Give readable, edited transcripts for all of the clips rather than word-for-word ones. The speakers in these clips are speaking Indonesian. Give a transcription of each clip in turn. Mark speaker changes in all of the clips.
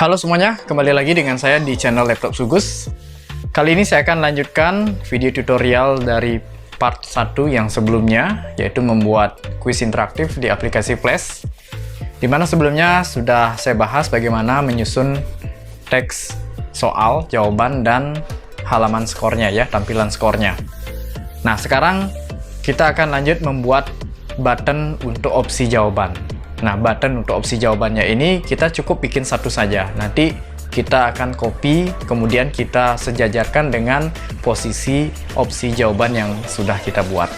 Speaker 1: Halo semuanya, kembali lagi dengan saya di channel Laptop Sugus. Kali ini saya akan lanjutkan video tutorial dari part 1 yang sebelumnya, yaitu membuat kuis interaktif di aplikasi Flash. Dimana sebelumnya sudah saya bahas bagaimana menyusun teks soal, jawaban, dan halaman skornya ya, tampilan skornya. Nah, sekarang kita akan lanjut membuat button untuk opsi jawaban. Nah, button untuk opsi jawabannya ini kita cukup bikin satu saja. Nanti kita akan copy, kemudian kita sejajarkan dengan posisi opsi jawaban yang sudah kita buat.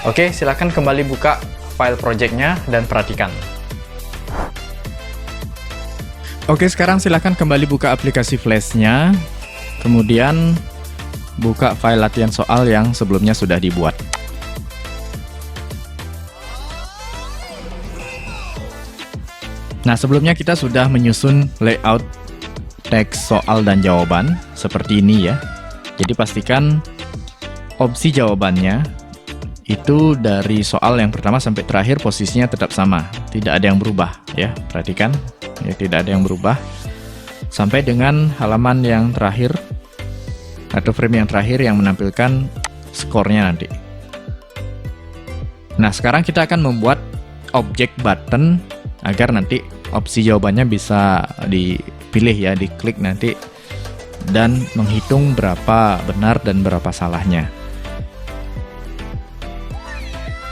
Speaker 1: Oke, silakan kembali buka file projectnya dan perhatikan. Oke, sekarang silakan kembali buka aplikasi Flash-nya, kemudian buka file latihan soal yang sebelumnya sudah dibuat. Nah, sebelumnya kita sudah menyusun layout teks soal dan jawaban seperti ini ya. Jadi pastikan opsi jawabannya itu dari soal yang pertama sampai terakhir posisinya tetap sama, tidak ada yang berubah ya. Perhatikan ya, tidak ada yang berubah sampai dengan halaman yang terakhir atau frame yang terakhir yang menampilkan skornya nanti. Nah, sekarang kita akan membuat objek button agar nanti opsi jawabannya bisa dipilih ya, diklik nanti dan menghitung berapa benar dan berapa salahnya.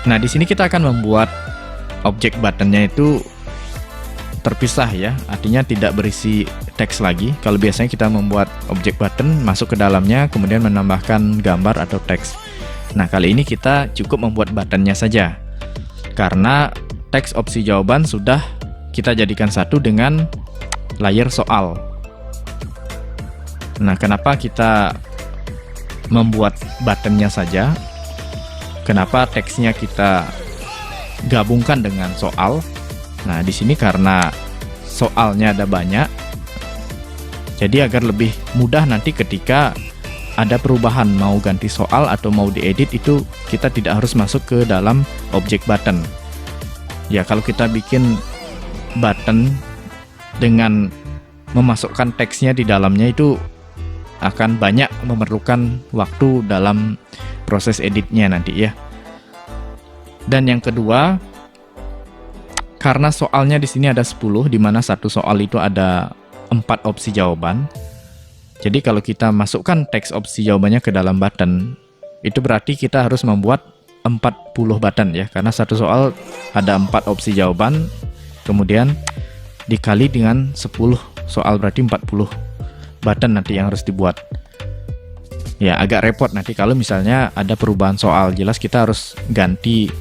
Speaker 1: Nah, di sini kita akan membuat objek buttonnya itu terpisah ya, artinya tidak berisi teks lagi. Kalau biasanya kita membuat objek button, masuk ke dalamnya, kemudian menambahkan gambar atau teks. Nah, kali ini kita cukup membuat buttonnya saja, karena teks opsi jawaban sudah kita jadikan satu dengan layer soal. Nah, kenapa kita membuat buttonnya saja? Kenapa teksnya kita gabungkan dengan soal? Nah, di sini karena soalnya ada banyak, jadi agar lebih mudah nanti ketika ada perubahan, mau ganti soal atau mau diedit, itu kita tidak harus masuk ke dalam objek button. Ya, kalau kita bikin button dengan memasukkan teksnya di dalamnya itu akan banyak memerlukan waktu dalam proses editnya nanti ya. Dan yang kedua, karena soalnya di sini ada 10, di mana satu soal itu ada 4 opsi jawaban. Jadi kalau kita masukkan teks opsi jawabannya ke dalam button, itu berarti kita harus membuat 40 button ya, karena satu soal ada 4 opsi jawaban, kemudian dikali dengan 10 soal berarti 40 button nanti yang harus dibuat. Ya, agak repot nanti kalau misalnya ada perubahan soal, jelas kita harus ganti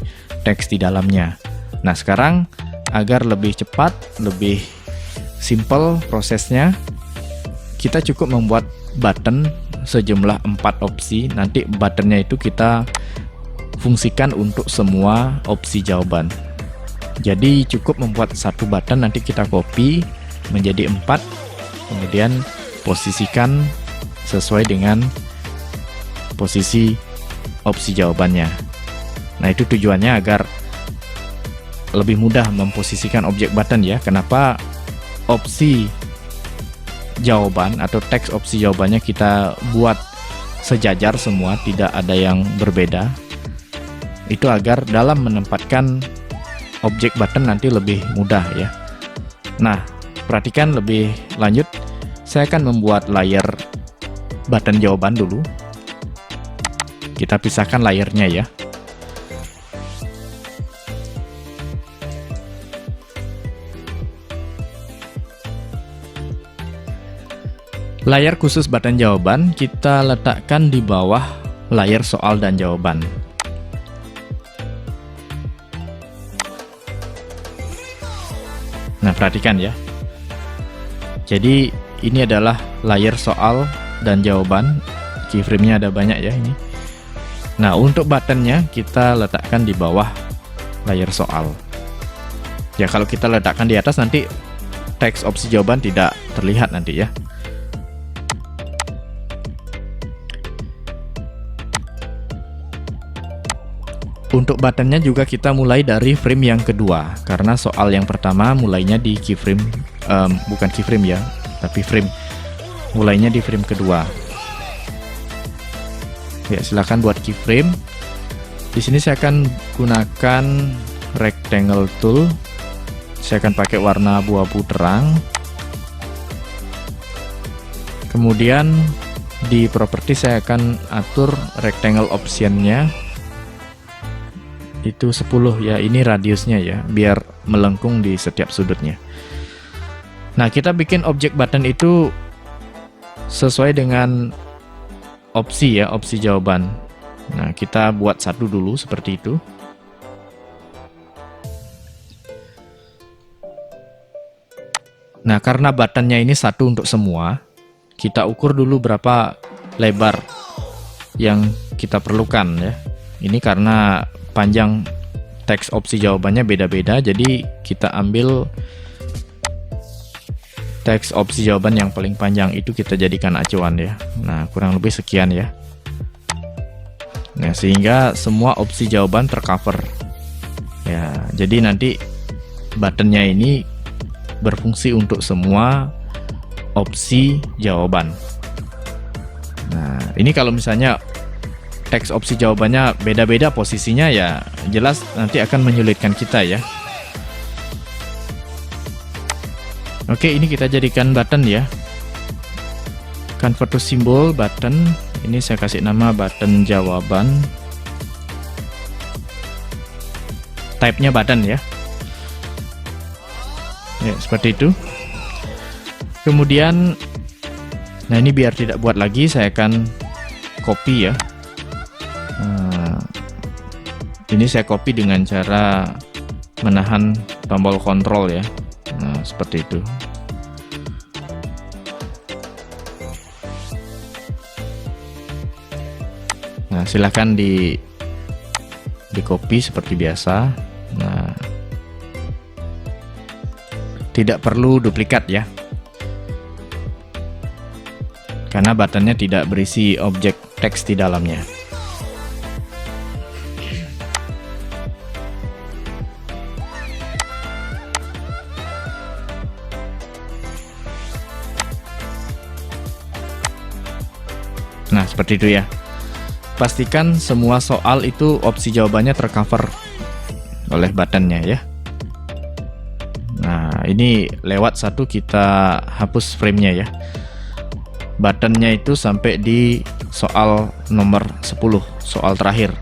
Speaker 1: teks di dalamnya. Nah, sekarang agar lebih cepat, lebih simple prosesnya, kita cukup membuat button sejumlah 4 opsi. Nanti buttonnya itu kita fungsikan untuk semua opsi jawaban. Jadi cukup membuat satu button, nanti kita copy menjadi 4, kemudian posisikan sesuai dengan posisi opsi jawabannya. Nah, itu tujuannya agar lebih mudah memposisikan objek button ya. Kenapa opsi jawaban atau teks opsi jawabannya kita buat sejajar semua, tidak ada yang berbeda. Itu agar dalam menempatkan objek button nanti lebih mudah ya. Nah, perhatikan lebih lanjut, saya akan membuat layer button jawaban dulu. Kita pisahkan layernya ya. Layar khusus button jawaban kita letakkan di bawah layar soal dan jawaban. Nah, perhatikan ya. Jadi ini adalah layar soal dan jawaban. Keyframe-nya ada banyak ya ini. Nah, untuk buttonnya kita letakkan di bawah layar soal. Ya, kalau kita letakkan di atas nanti teks opsi jawaban tidak terlihat nanti ya. Untuk buttonnya juga kita mulai dari frame yang kedua, karena soal yang pertama mulainya di keyframe, bukan keyframe ya, tapi mulainya di frame kedua. Ya, silahkan buat keyframe. Di sini saya akan gunakan rectangle tool. Saya akan pakai warna abu-abu terang. Kemudian di properti saya akan atur rectangle optionnya itu 10 ya, ini radiusnya ya, biar melengkung di setiap sudutnya. Nah, kita bikin objek button itu sesuai dengan opsi ya, opsi jawaban. Nah, kita buat satu dulu seperti itu. Nah, karena buttonnya ini satu untuk semua, kita ukur dulu berapa lebar yang kita perlukan ya. Ini karena panjang teks opsi jawabannya beda-beda, jadi kita ambil teks opsi jawaban yang paling panjang itu kita jadikan acuan ya. Nah, kurang lebih sekian ya. Nah, sehingga semua opsi jawaban tercover ya. Jadi nanti buttonnya ini berfungsi untuk semua opsi jawaban. Nah, ini kalau misalnya teks opsi jawabannya beda-beda posisinya ya, jelas nanti akan menyulitkan kita ya. Oke, ini kita jadikan button ya. Convert to symbol button. Ini saya kasih nama button jawaban. Type-nya button ya. Ya, seperti itu. Kemudian, nah ini biar tidak buat lagi, saya akan copy ya. Nah, ini saya copy dengan cara menahan tombol kontrol ya. Nah, seperti itu. Nah, silahkan di copy seperti biasa. Nah, tidak perlu duplikat ya, karena buttonnya tidak berisi objek teks di dalamnya. Nah, seperti itu ya. Pastikan semua soal itu opsi jawabannya tercover oleh buttonnya ya. Nah, ini lewat satu kita hapus framenya ya. Buttonnya itu sampai di soal nomor 10, soal terakhir.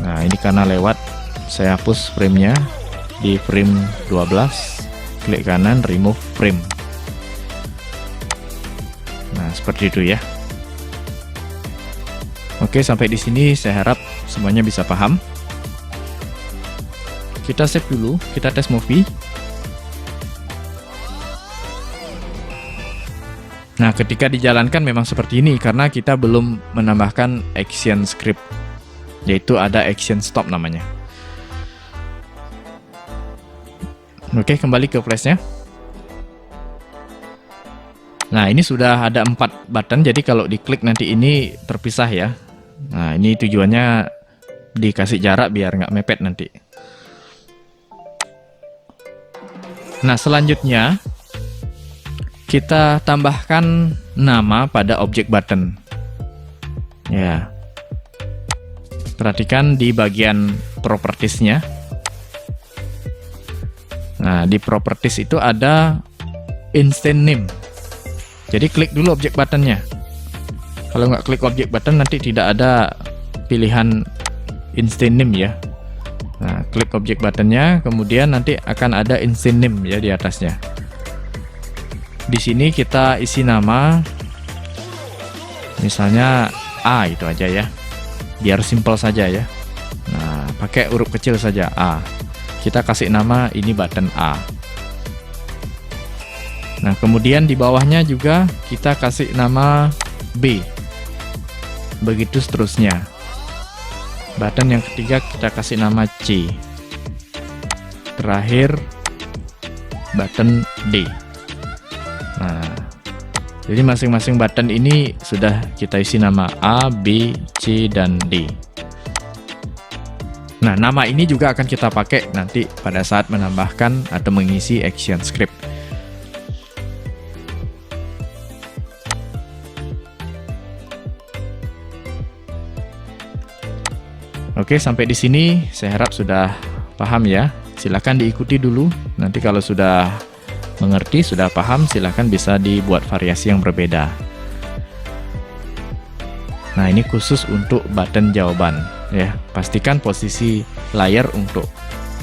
Speaker 1: Nah, ini karena lewat, saya hapus framenya di frame 12, klik kanan, remove frame. Nah, seperti itu ya. Oke, sampai di sini saya harap semuanya bisa paham. Kita save dulu, kita tes movie. Nah, ketika dijalankan memang seperti ini karena kita belum menambahkan action script, yaitu ada action stop namanya. Oke, kembali ke flashnya. Nah, ini sudah ada 4 button, jadi kalau diklik nanti ini terpisah ya. Nah, ini tujuannya dikasih jarak biar nggak mepet nanti. Nah, selanjutnya kita tambahkan nama pada objek button. Ya. Perhatikan di bagian propertiesnya. Nah, di properties itu ada instant name. Jadi klik dulu objek buttonnya. Kalau nggak klik objek button nanti tidak ada pilihan instant name ya. Nah, klik objek buttonnya, kemudian nanti akan ada instant name ya di atasnya. Di sini kita isi nama, misalnya A itu aja ya, biar simple saja ya. Nah, pakai huruf kecil saja A. Kita kasih nama ini button A. Nah, kemudian di bawahnya juga kita kasih nama B. Begitu seterusnya. Button yang ketiga kita kasih nama C. Terakhir button D. Nah, jadi masing-masing button ini sudah kita isi nama A, B, C, dan D. Nah, nama ini juga akan kita pakai nanti pada saat menambahkan atau mengisi action script. Oke, sampai di sini saya harap sudah paham ya. Silakan diikuti dulu. Nanti kalau sudah mengerti, sudah paham, silakan bisa dibuat variasi yang berbeda. Nah, ini khusus untuk button jawaban ya. Pastikan posisi layar untuk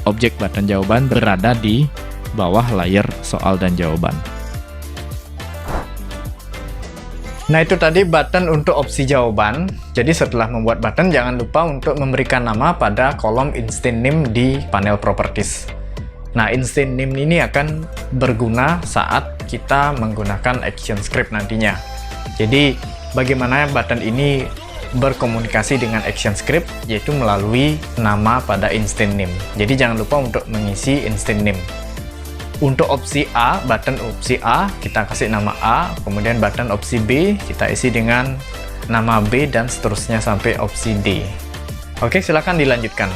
Speaker 1: objek button jawaban berada di bawah layar soal dan jawaban. Nah, itu tadi button untuk opsi jawaban. Jadi setelah membuat button, jangan lupa untuk memberikan nama pada kolom instant name di panel properties. Nah, instant name ini akan berguna saat kita menggunakan action script nantinya. Jadi bagaimana button ini berkomunikasi dengan action script, yaitu melalui nama pada instant name. Jadi jangan lupa untuk mengisi instant name. Untuk opsi A, button opsi A, kita kasih nama A, kemudian button opsi B, kita isi dengan nama B, dan seterusnya sampai opsi D. Oke, silakan dilanjutkan.